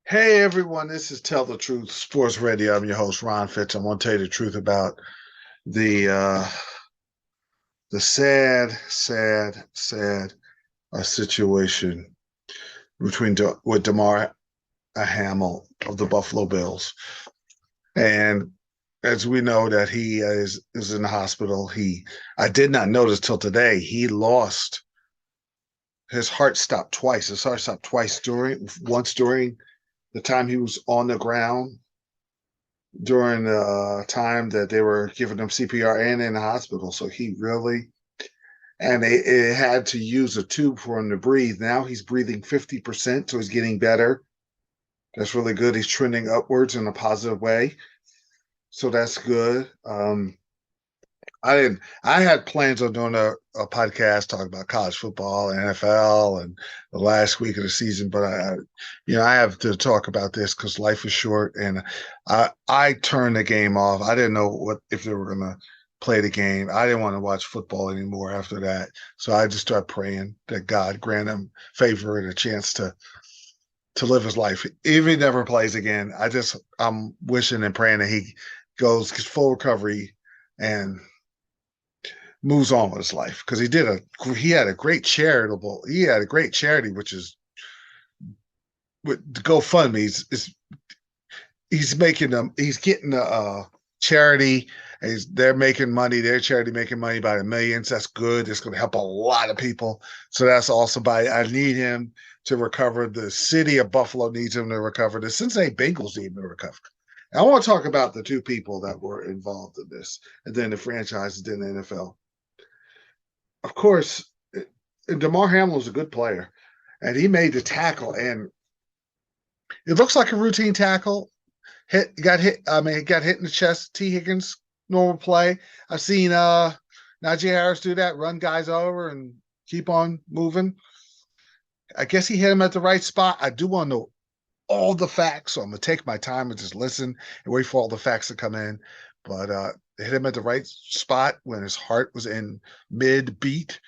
Hey everyone, this is Tell the Truth Sports Radio. I'm your host Ron Fitz. I want to tell you the truth about the uh, the sad situation with Damar Hamlin of the Buffalo Bills. And as we know that he is in the hospital, I did not notice till today he lost his heart stopped twice. His heart stopped twice during the time he was on the ground during the time that they were giving him CPR and in the hospital. So he really, and it had to use a tube for him to breathe. Now he's breathing 50%, so he's getting better. That's really good. He's trending upwards in a positive way. So that's good. I didn't. I had plans on doing a podcast talking about college football, and NFL, and the last week of the season. But I have to talk about this because life is short, and I turned the game off. I didn't know what if they were going to play the game. I didn't want to watch football anymore after that. So I just started praying that God grant him favor and a chance to live his life. If he never plays again, I'm wishing and praying that he goes full recovery and moves on with his life because he had a great charity, which is with GoFundMe. He's getting a charity. They're making money. Their charity making money by the millions. That's good. It's going to help a lot of people. So that's awesome. But I need him to recover. The city of Buffalo needs him to recover. The Cincinnati Bengals need him to recover. And I want to talk about the two people that were involved in this, and then the franchises, then the NFL. Of course, Damar Hamlin was a good player, and he made the tackle, and it looks like a routine tackle. Got hit. I mean, he got hit in the chest. T. Higgins, normal play. I've seen Najee Harris do that, run guys over and keep on moving. I guess he hit him at the right spot. I do want to know all the facts, so I'm gonna take my time and just listen and wait for all the facts to come in. But they hit him at the right spot when his heart was in mid beat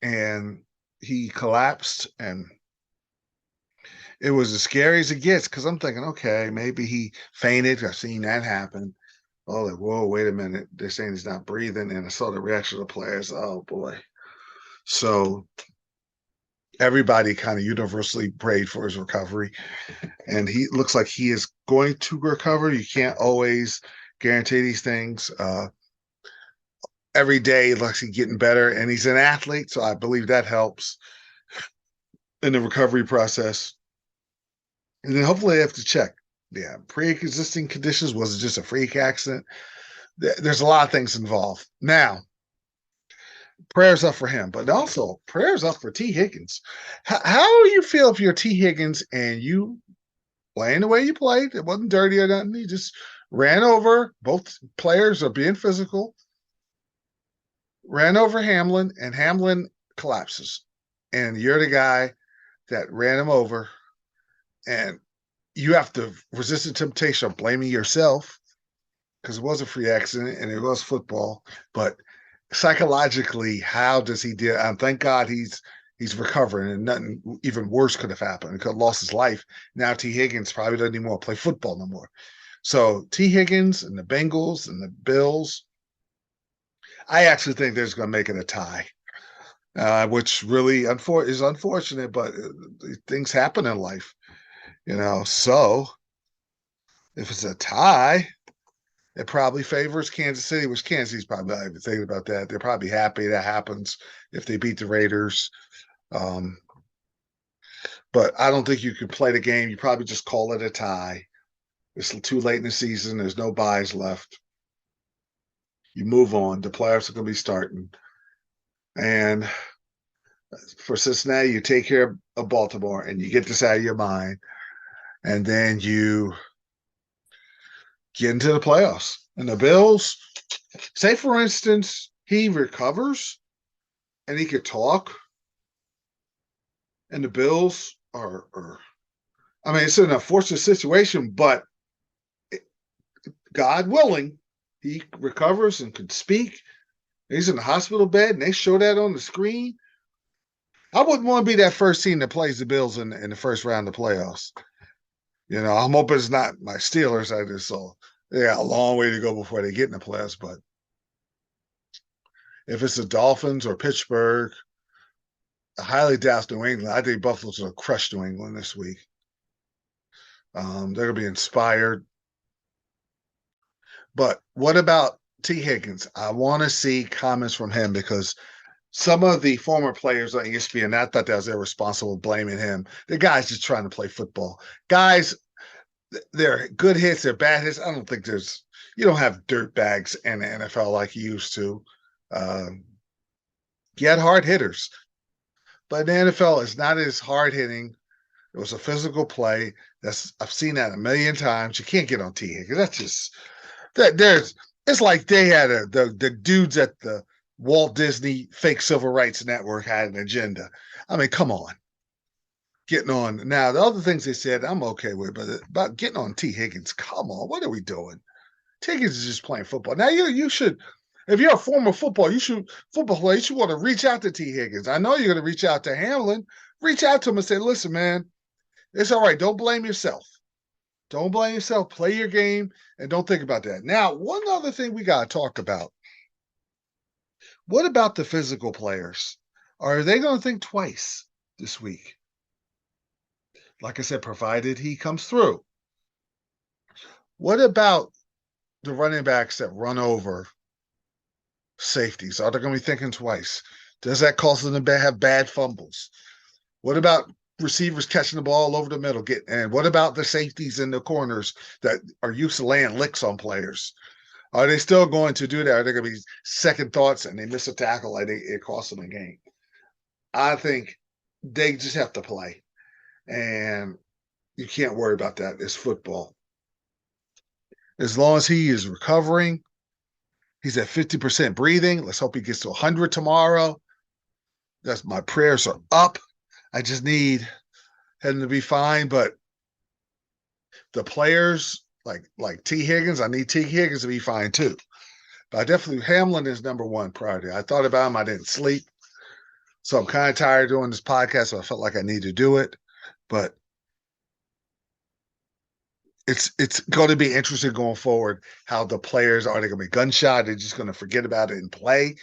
and he collapsed, and it was as scary as it gets because I'm thinking, okay, maybe he fainted. I've seen that happen. Oh, like, whoa, wait a minute. They're saying he's not breathing. And I saw the reaction of the players. Oh, boy. So everybody kind of universally prayed for his recovery. And he looks like he is going to recover. You can't always guarantee these things. Every day looks like he's getting better. And he's an athlete. So I believe that helps in the recovery process. And then hopefully they have to check. Yeah, pre-existing conditions. Was it just a freak accident? There's a lot of things involved. Now, prayers up for him, but also prayers up for T. Higgins. How do you feel if you're T. Higgins and you playing the way you played? It wasn't dirty or nothing. You just ran over. Both players are being physical. Ran over Hamlin, and Hamlin collapses. And you're the guy that ran him over, and you have to resist the temptation of blaming yourself because it was a free accident and it was football. But psychologically, how does he deal? Thank God he's recovering, and nothing even worse could have happened. He could have lost his life. Now T. Higgins probably doesn't even want to play football no more. So T. Higgins and the Bengals and the Bills, I actually think they're going to make it a tie, which really is unfortunate, but things happen in life, So if it's a tie, it probably favors Kansas City, which Kansas City's probably not even thinking about that. They're probably happy that happens if they beat the Raiders. Um, but I don't think you could play the game. You probably just call it a tie. It's too late in the season. There's no buys left. You move on. The playoffs are going to be starting. And for Cincinnati, you take care of Baltimore and you get this out of your mind. And then you get into the playoffs. And the Bills, say for instance, he recovers and he could talk, and the Bills are I mean, it's an unfortunate situation, but God willing, he recovers and can speak. He's in the hospital bed, and they show that on the screen. I wouldn't want to be that first team that plays the Bills in the first round of the playoffs. I'm hoping it's not my Steelers. I just saw they got a long way to go before they get in the playoffs. But if it's the Dolphins or Pittsburgh, I highly doubt New England. I think Buffalo's going to crush New England this week. They're going to be inspired. But what about T. Higgins? I want to see comments from him because some of the former players on ESPN, I thought that was irresponsible blaming him. The guy's just trying to play football. Guys, they're good hits, they're bad hits. I don't think you don't have dirt bags in the NFL like you used to. You had hard hitters, but the NFL is not as hard hitting. It was a physical play. I've seen that a million times. You can't get on T. Higgins. That's just there's it's like they had the dudes at the Walt Disney fake civil rights network had an agenda. I mean, come on. Getting on now, the other things they said I'm okay with, but about getting on T. Higgins, come on, what are we doing? T. Higgins is just playing football. Now you should, if you're a former football player, you should want to reach out to T. Higgins. I know you're going to reach out to Hamlin. Reach out to him and say, listen, man, it's all right. Don't blame yourself. Don't blame yourself. Play your game and don't think about that. Now, one other thing we got to talk about. What about the physical players? Are they going to think twice this week? Like I said, provided he comes through. What about the running backs that run over safeties? Are they going to be thinking twice? Does that cause them to have bad fumbles? What about receivers catching the ball all over the middle? And what about the safeties in the corners that are used to laying licks on players? Are they still going to do that? Are they going to be second thoughts and they miss a tackle like it costs them a game? I think they just have to play. And you can't worry about that. It's football. As long as he is recovering, he's at 50% breathing. Let's hope he gets to 100 tomorrow. That's my prayers are up. I just need him to be fine. But the players like T. Higgins, I need T. Higgins to be fine too. But I definitely Hamlin is number one priority. I thought about him. I didn't sleep. So I'm kind of tired doing this podcast. So I felt like I need to do it. But it's going to be interesting going forward how the players are they going to be gunshot? They're just going to forget about it and play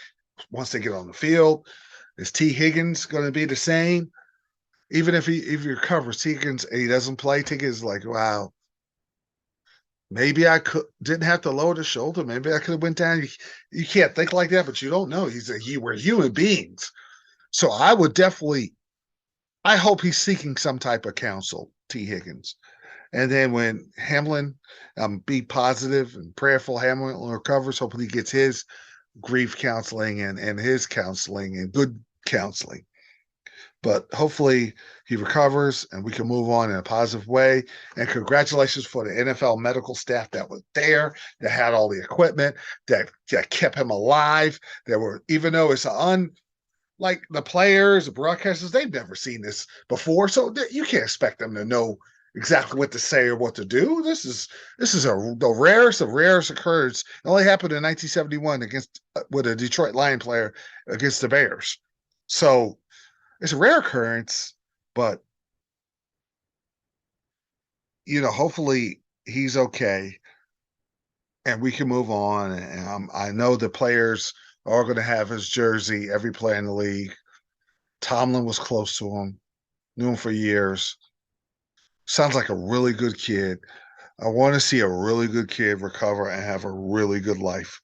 once they get on the field. Is T. Higgins going to be the same? Even if he recovers, T. Higgins and he doesn't play, T. Higgins is like, wow, maybe I didn't have to lower the shoulder. Maybe I could have went down. You can't think like that, but you don't know. We're human beings. So I would definitely, I hope he's seeking some type of counsel, T. Higgins. And then when Hamlin, be positive and prayerful, Hamlin recovers. Hopefully, he gets his grief counseling and his counseling and good counseling. But hopefully, he recovers and we can move on in a positive way. And congratulations for the NFL medical staff that was there, that had all the equipment, that kept him alive. Even though it's like the players, the broadcasters, they've never seen this before, so you can't expect them to know exactly what to say or what to do. This is the rarest of rarest occurrence. It only happened in 1971 against with a Detroit Lion player against the Bears. So it's a rare occurrence, but hopefully he's okay and we can move on. And I know the players are going to have his jersey. Every player in the league. Tomlin was close to him, knew him for years. Sounds like a really good kid. I want to see a really good kid recover and have a really good life.